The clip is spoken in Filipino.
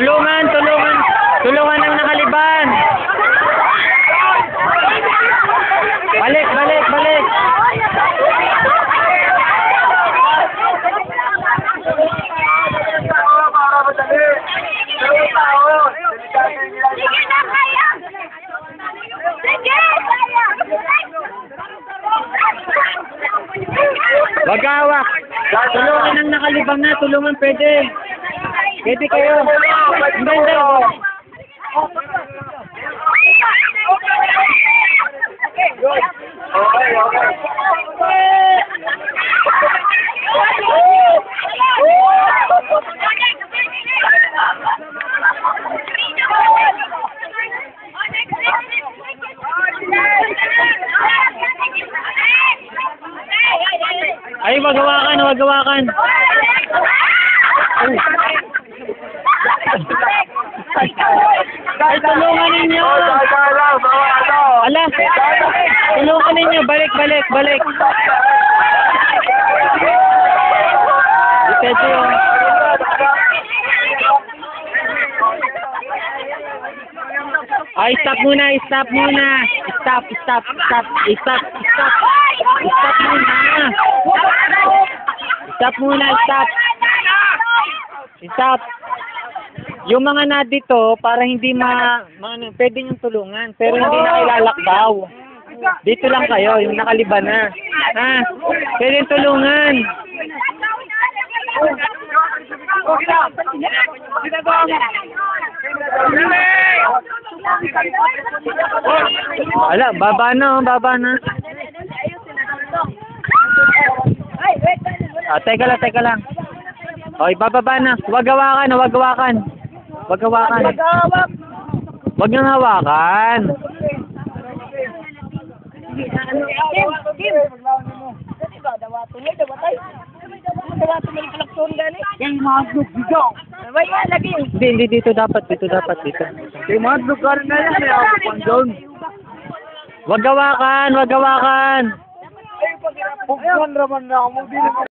Tulungan, tulungan. Tulungan ang nakaliban. Balik, balik, balik. Wag hawak. Tulungan ang nakalibang na. Tulungan, pwede. Pwede kayo. Hindi, hindi. Ay, wag hawakan, wag hawakan. Ay, tulungan ninyo. Ala, tulungan ninyo. Balik, balik, balik. Dito yun. Ay, stop muna, stop muna. Stop, stop, stop, stop, stop. Stop muna. Stop muna, stop. Stop. Yung mga na dito, para hindi pwede niyong tulungan, pero hindi na ilalakbaw. Dito lang kayo, yung nakaliban na. Ha? Pwede tulungan. Ala, baba na, baba na. Teka lang, teka lang. Hoy, bababa na. Huwag hawakan, huwag hawakan. Huwag hawakan. Huwag nang hawakan. Hindi, dito dapat, dito dapat, dito. Huwag hawakan, huwag hawakan.